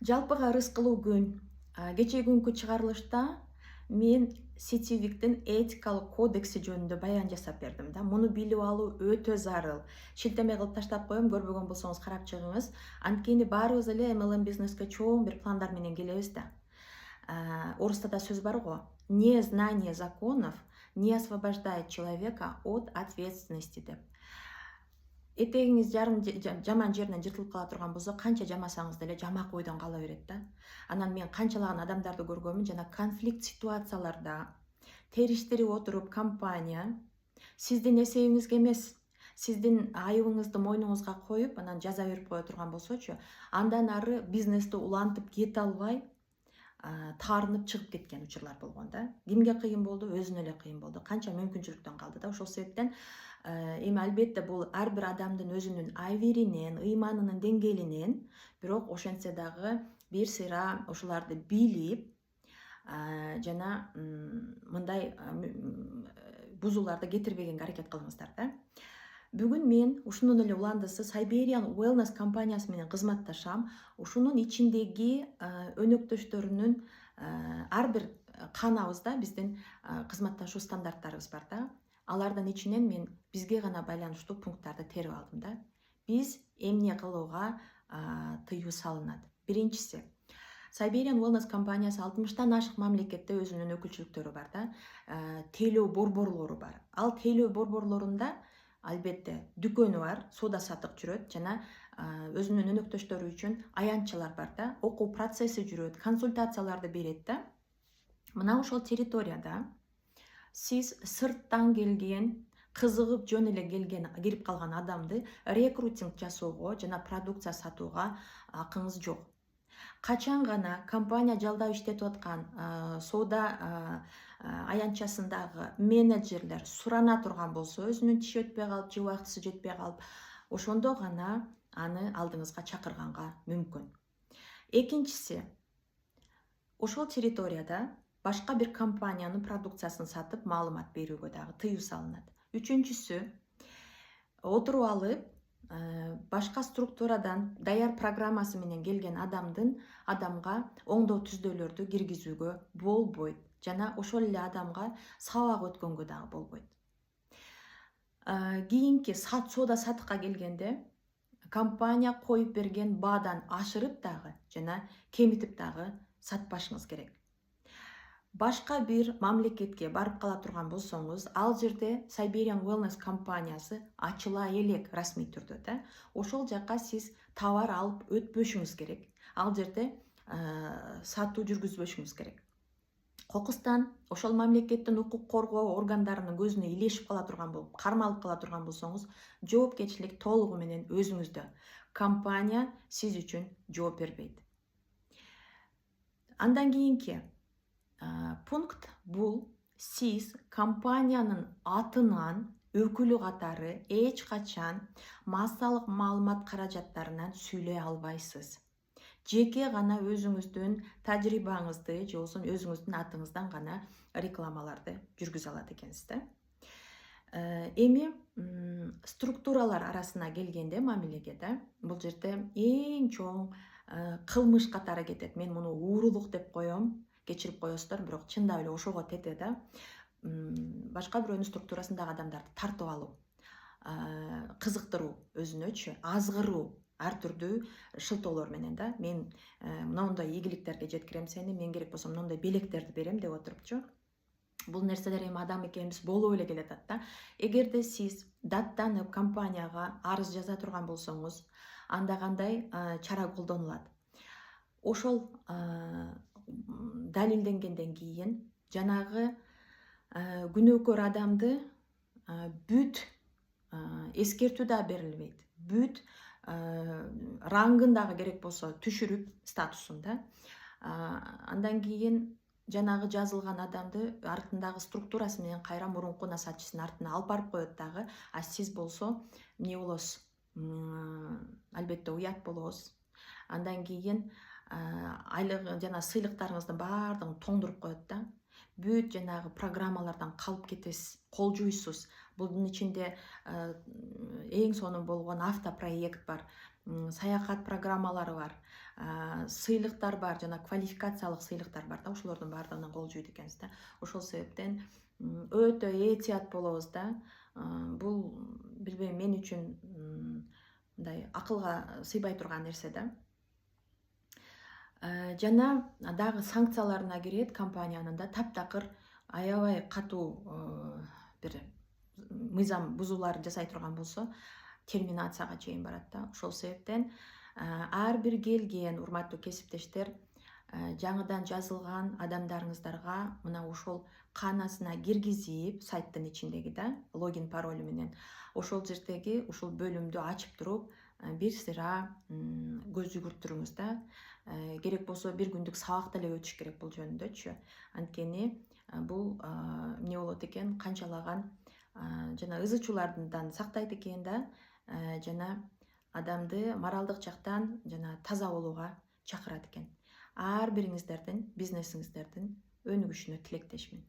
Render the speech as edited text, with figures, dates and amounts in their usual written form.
Жалпыға рыскылуу күн. Кече күнкү чыгарылышта мен сетевиктин этикалык кодекси жөнүндө баян жасап бердим да. Муну билип алуу өтө зарыл. Шилтеме кылып таштап коем, көрбөгөн болсоңуз карап чыгыңыз. Анткени баарыбыз эле MLM бизнеске чоң бир пландар менен келебиз да. Орусда да сөз бар го. Незнание законов не освобождает человека от ответственности деп. Этегиңиз жаман жеринен жыртылып кала турган болсо, канча жамасаңыз деле жамак ойдон кала берет да. Анан мен канчалаган адамдарды көргөмүн, жана конфликт ситуацияларда териштирип отуруп компания сиздин эсебиңизге эмес, сиздин айыбыңызды мойнуңузга коюп, анан жаза берип кое турган болсочу, андан ары бизнести улантып кете албай, таарынып чыгып кеткен учурлар болгон да. Кимге кыйын болду? Өзүнө эле кыйын болду. Канча мүмкүнчүлүктөн калды да. Ошол себептен эми албетте бул ар бир адамдын өзүнүн абийиринен, ыйманынын деңгээлинен, бирок ошентсе дагы бир сыйра ушуларды билип, жана мындай бузууларды кетирбегенге аракет кылыңыздар да. Бүгүн мен ушунун эле уландысы Siberian Wellness компаниясы менен кызматташам. Ушунун ичиндеги өнөктөштөрүнүн ар бир канабызда биздин кызматташуу стандарттарыбыз бар да. Алардын ичинен мен бизге гана байланыштуу пункттарды терип алдым да. Биз эмне кылууга тыюу салынат. Биринчиси, Siberian Wellness компаниясы 60тан ашык мамлекетте өзүнүн өкүлчүлүктөрү бар да. Тейлөө борборлору бар. Ал тейлөө борборлорунда албетте дүкөнү бар, соода сатык жүрөт, жана өзүнүн өнөктөштөрү үчүн аянтчалар бар да, окуу процесси жүрөт, консультацияларды берет да. Мына ошол территорияда сиз сырттан келген, кызыгып жөн эле келген, кирип калган адамды рекрутинг жасоого жана продукция сатууга акыңыз жок. Качан гана компания жалдап иштетип аткан соода аянтчасындагы менеджерлер сурана турган болсо, өзүнүн тиши өтпөй калып, же убактысы жетпей калып, ошондо гана аны алдыңызга чакырганга мүмкүн. Экинчиси, ошол территорияда башка бир компаниянын продукциясын сатып маалымат берүүгө дагы тыюу салынат. Үчүнчүсү, отуруп алып, башка структурадан даяр программасы менен келген адамга оңдоо түздөлөрдү киргизүүгө болбойт, жана ошол эле адамга сабак өткөнгө дагы болбойт. Кийинки соода сатыкка келгенде компания коюп берген баадан ашырып дагы жана кемитип дагы сатпашыңыз керек. Башка бир мамлекетке барып кала турган болсоңуз, ал жерде Siberian Wellness компаниясы ачыла элек расмий түрдө да. Ошол жака сиз товар алып өтпөшүңүз керек. Ал жерде сатуу жүргүзбөшүңүз керек. Кокустан ошол мамлекеттин укук коргоо органдарынын көзүнө илешип кала турган болуп, кармалып кала турган болсоңуз, жоопкерчилик толугу менен өзүңүздө. Компания сиз үчүн жооп бербейт. Андан кийинки пункт бул, сиз компаниянын атынан өкүлү катары эч качан массалык маалымат каражаттарынан сүйлөй албайсыз. Жеке гана өзүңүздүн тажрыйбаңызды же болбосо өзүңүздүн атыңыздан гана рекламаларды жүргүзө алат экенсиз да. Эми структуралар арасына келгенде мамилеге да, бул жерде эң чоң кылмыш катары кетет. Мен муну уурулук деп коем, кечирип коесуздар, бирок чындап эле ошого тете да. Башка бирөөнүн структурасындагы адамдарды тартып алуу, кызыктыруу өзүнөчү, азгыруу, ар түрдүү шылтоолор менен да. Мен мындай ийгиликтерге жеткирем сени, мен керек болсо мындай белектерди берем деп отурупчу. Бул нерселер эми адам экенибиз болуп эле келатат да. Эгерде сиз даттанып компанияга арыз жаза турган болсоңуз, анда кандай чара колдонулат? Ошол далилденгенден кийин жанагы күнөөкөр адамды бүт эскертүү да берилбейт. Бүт рангын дагы керек болсо түшүрүп статусун да. Андан кийин жанагы жазылган адамды артындагы структурасы менен кайра мурунку насатчысынын артына алып барып коет дагы. А сиз болсо эмне болосуз? Албетте уят болосуз. Андан кийин айлык жана сыйлыктарыңыздын баардыгын тоңдуруп коет да. Бүт жанагы программалардан калып кетесиз, кол жуйсуз. Bunun içinde en sonun болгон автопроект бар. саякат программалары бар, сыйлыктар бар, жана квалификациялык сыйлыктар бар да, ошолордун баардыгынан кол жуйт экенсиз да. Ошол себептен өтө этият болобуз да. Бул билбейм, мен үчүн мындай акылга сыйбай турган нерсе да. Жана дагы санкцияларына кирет компаниянын да, таптакыр аябай катуу бир мыйзам бузууларын жасай турган болсо, терминацияга чейин барат да. Ошол себептен ар бир келген урматтуу кесиптештер, жаңыдан жазылган адамдарыңыздарга мына ушул каанасына киргизип, сайттын ичиндеги да, логин паролу менен ошол жердеги ушул бөлүмдү ачып туруп, бир сыйра көз жүгүртүрүңүз да. Керек болсо бир күндүк сабак деле өтүш керек бул жөнүндөчү. Анткени бул эмне болот экен, канчалаган жана ызы чуулардан сактайт экен да, жана адамды моралдык жактан жана таза болууга чакырат экен. Ар бириңиздердин бизнесиңиздердин өнүгүшүнө тилектешмин.